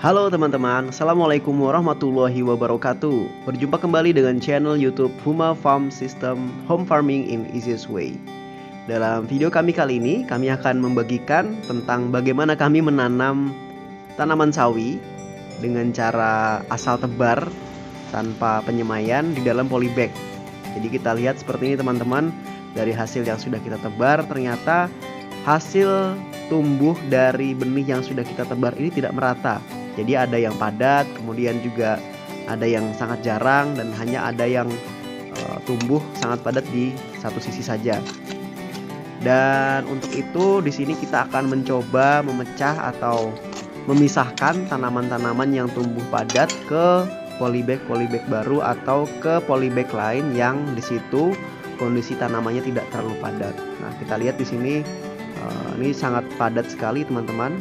Halo teman-teman, Assalamualaikum warahmatullahi wabarakatuh. Berjumpa kembali dengan channel YouTube Huma Farm System Home Farming in Easiest Way. Dalam video kami kali ini, kami akan membagikan tentang bagaimana kami menanam tanaman sawi dengan cara asal tebar tanpa penyemaian di dalam polybag. Jadi kita lihat seperti ini teman-teman, dari hasil yang sudah kita tebar ternyata hasil tumbuh dari benih yang sudah kita tebar ini tidak merata. Jadi ada yang padat, kemudian juga ada yang sangat jarang, dan hanya ada yang tumbuh sangat padat di satu sisi saja. Dan untuk itu di sini kita akan mencoba memecah atau memisahkan tanaman-tanaman yang tumbuh padat ke polybag baru atau ke polybag lain yang di situ kondisi tanamannya tidak terlalu padat. Nah, kita lihat di sini ini sangat padat sekali teman-teman.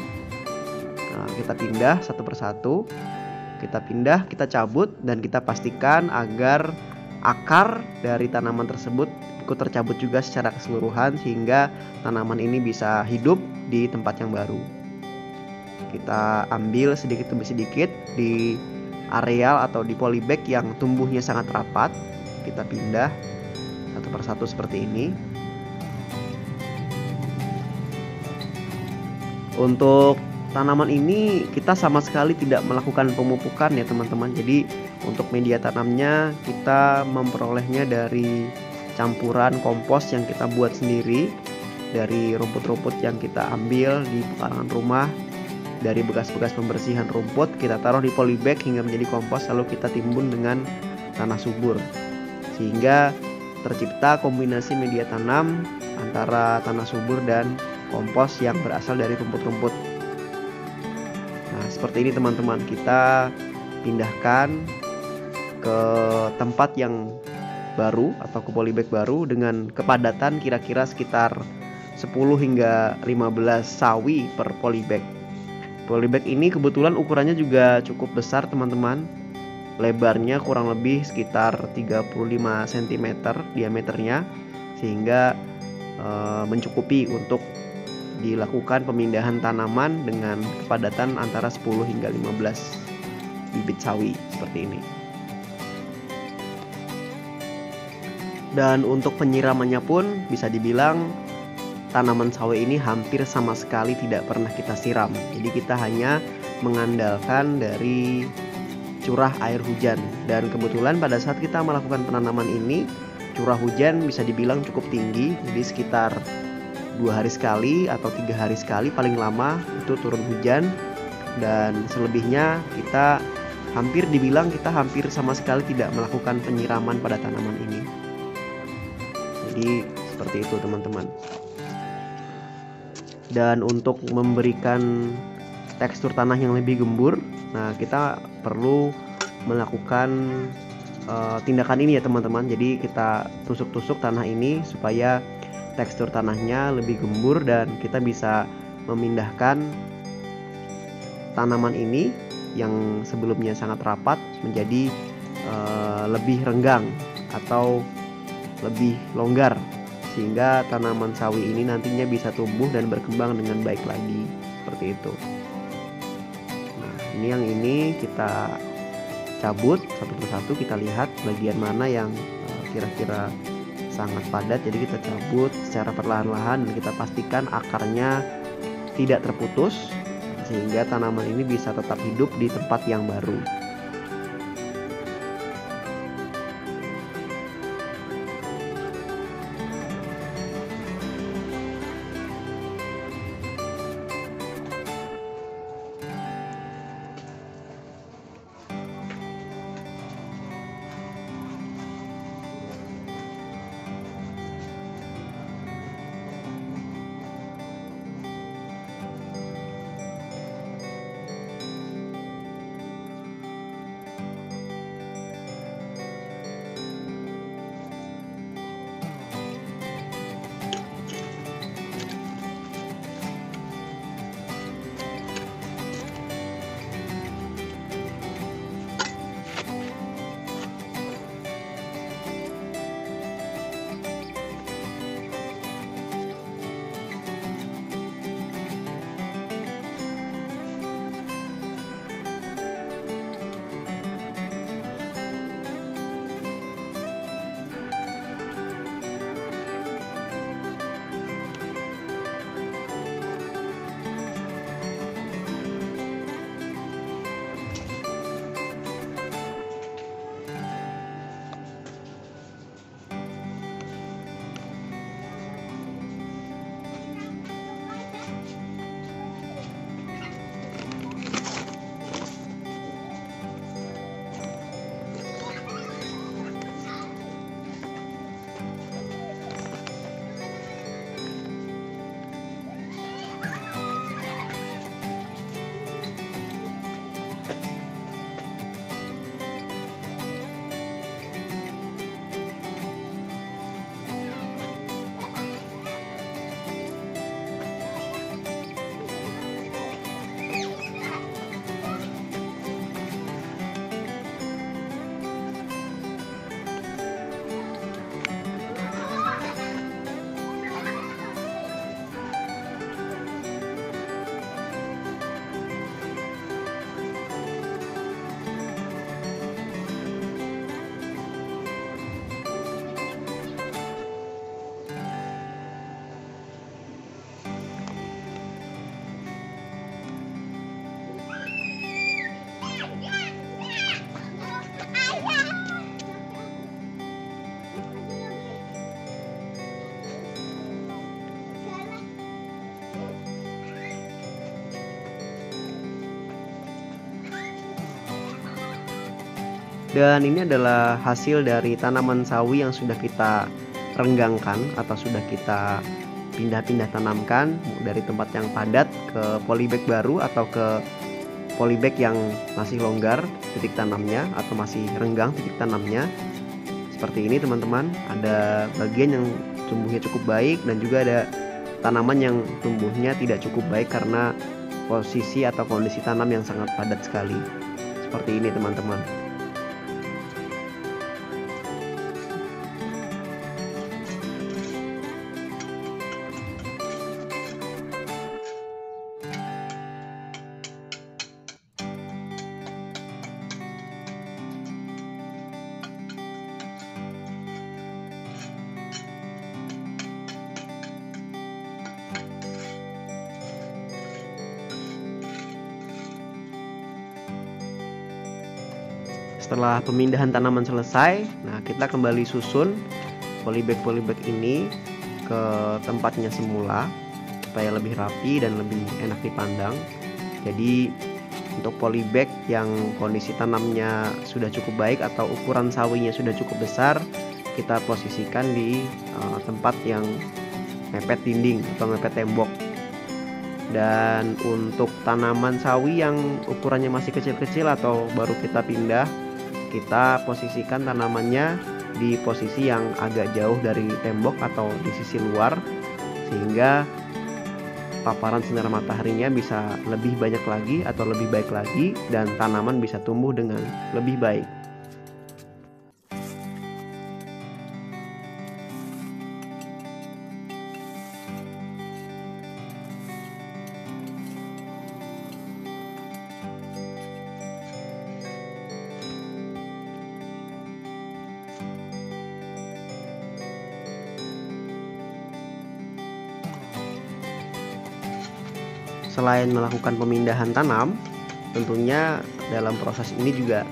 Nah, kita pindah satu persatu, kita pindah, kita cabut, dan kita pastikan agar akar dari tanaman tersebut ikut tercabut juga secara keseluruhan sehingga tanaman ini bisa hidup di tempat yang baru. Kita ambil sedikit demi sedikit di areal atau di polybag yang tumbuhnya sangat rapat, kita pindah satu persatu seperti ini. Untuk tanaman ini kita sama sekali tidak melakukan pemupukan ya teman-teman. Jadi untuk media tanamnya kita memperolehnya dari campuran kompos yang kita buat sendiri, dari rumput-rumput yang kita ambil di pekarangan rumah, dari bekas-bekas pembersihan rumput kita taruh di polybag hingga menjadi kompos, lalu kita timbun dengan tanah subur sehingga tercipta kombinasi media tanam antara tanah subur dan kompos yang berasal dari rumput-rumput. Nah, seperti ini teman-teman, kita pindahkan ke tempat yang baru atau ke polybag baru dengan kepadatan kira-kira sekitar 10 hingga 15 sawi per polybag. Polybag ini kebetulan ukurannya juga cukup besar teman-teman. Lebarnya kurang lebih sekitar 35 cm diameternya, sehingga mencukupi untuk dilakukan pemindahan tanaman dengan kepadatan antara 10 hingga 15 bibit sawi seperti ini. Dan untuk penyiramannya pun bisa dibilang tanaman sawi ini hampir sama sekali tidak pernah kita siram. Jadi kita hanya mengandalkan dari curah air hujan, dan kebetulan pada saat kita melakukan penanaman ini curah hujan bisa dibilang cukup tinggi, jadi sekitar 2 hari sekali atau 3 hari sekali paling lama itu turun hujan, dan selebihnya kita hampir sama sekali tidak melakukan penyiraman pada tanaman ini. Jadi seperti itu teman-teman. Dan untuk memberikan tekstur tanah yang lebih gembur, nah kita perlu melakukan tindakan ini ya teman-teman. Jadi kita tusuk-tusuk tanah ini supaya tekstur tanahnya lebih gembur dan kita bisa memindahkan tanaman ini yang sebelumnya sangat rapat menjadi lebih renggang atau lebih longgar, sehingga tanaman sawi ini nantinya bisa tumbuh dan berkembang dengan baik lagi seperti itu. Nah, ini kita cabut satu persatu, kita lihat bagian mana yang kira-kira sangat padat, jadi kita cabut secara perlahan-lahan dan kita pastikan akarnya tidak terputus sehingga tanaman ini bisa tetap hidup di tempat yang baru. Dan ini adalah hasil dari tanaman sawi yang sudah kita renggangkan atau sudah kita pindah-pindah tanamkan dari tempat yang padat ke polybag baru atau ke polybag yang masih longgar titik tanamnya atau masih renggang titik tanamnya. Seperti ini teman-teman, ada bagian yang tumbuhnya cukup baik dan juga ada tanaman yang tumbuhnya tidak cukup baik karena posisi atau kondisi tanam yang sangat padat sekali. Seperti ini teman-teman. Setelah pemindahan tanaman selesai, nah kita kembali susun polybag ini ke tempatnya semula supaya lebih rapi dan lebih enak dipandang. Jadi untuk polybag yang kondisi tanamnya sudah cukup baik atau ukuran sawinya sudah cukup besar, kita posisikan di tempat yang mepet dinding atau mepet tembok. Dan untuk tanaman sawi yang ukurannya masih kecil-kecil atau baru kita pindah, kita posisikan tanamannya di posisi yang agak jauh dari tembok atau di sisi luar, sehingga paparan sinar mataharinya bisa lebih banyak lagi atau lebih baik lagi dan tanaman bisa tumbuh dengan lebih baik. Selain melakukan pemindahan tanam, tentunya dalam proses ini juga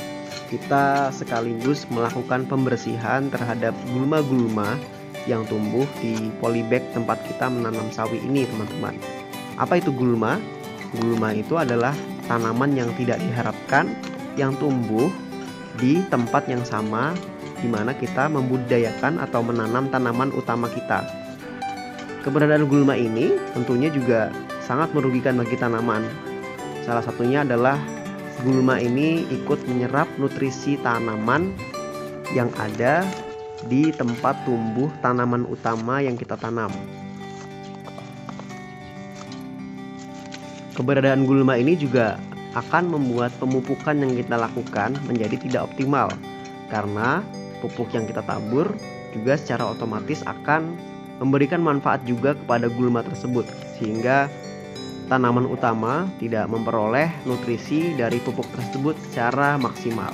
kita sekaligus melakukan pembersihan terhadap gulma-gulma yang tumbuh di polybag tempat kita menanam sawi ini, teman-teman. Apa itu gulma? Gulma itu adalah tanaman yang tidak diharapkan yang tumbuh di tempat yang sama di mana kita membudidayakan atau menanam tanaman utama kita. Keberadaan gulma ini tentunya juga sangat merugikan bagi tanaman. Salah satunya adalah gulma ini ikut menyerap nutrisi tanaman yang ada di tempat tumbuh tanaman utama yang kita tanam. Keberadaan gulma ini juga akan membuat pemupukan yang kita lakukan menjadi tidak optimal, karena pupuk yang kita tabur juga secara otomatis akan memberikan manfaat juga kepada gulma tersebut, sehingga tanaman utama tidak memperoleh nutrisi dari pupuk tersebut secara maksimal.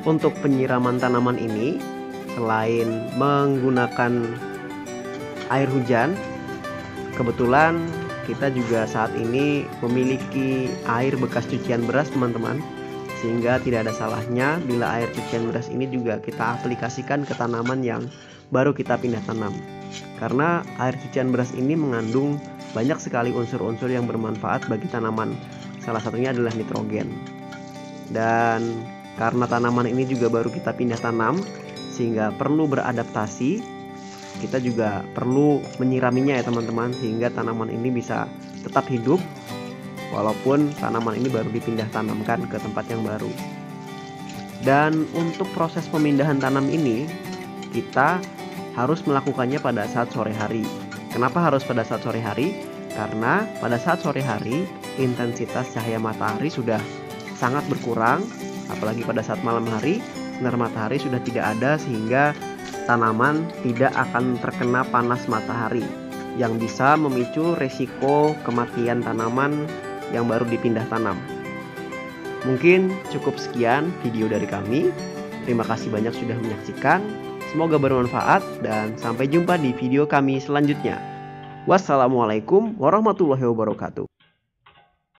Untuk penyiraman tanaman ini, selain menggunakan air hujan, kebetulan kita juga saat ini memiliki air bekas cucian beras, teman-teman, sehingga tidak ada salahnya bila air cucian beras ini juga kita aplikasikan ke tanaman yang baru kita pindah tanam, karena air cucian beras ini mengandung banyak sekali unsur-unsur yang bermanfaat bagi tanaman. Salah satunya adalah nitrogen. Dan karena tanaman ini juga baru kita pindah tanam, sehingga perlu beradaptasi, kita juga perlu menyiraminya ya teman-teman, sehingga tanaman ini bisa tetap hidup walaupun tanaman ini baru dipindah tanamkan ke tempat yang baru. Dan untuk proses pemindahan tanam ini kita harus melakukannya pada saat sore hari. Kenapa harus pada saat sore hari? Karena pada saat sore hari intensitas cahaya matahari sudah sangat berkurang, apalagi pada saat malam hari sinar matahari sudah tidak ada, sehingga tanaman tidak akan terkena panas matahari yang bisa memicu resiko kematian tanaman yang baru dipindah tanam. Mungkin cukup sekian video dari kami. Terima kasih banyak sudah menyaksikan. Semoga bermanfaat dan sampai jumpa di video kami selanjutnya. Wassalamualaikum warahmatullahi wabarakatuh.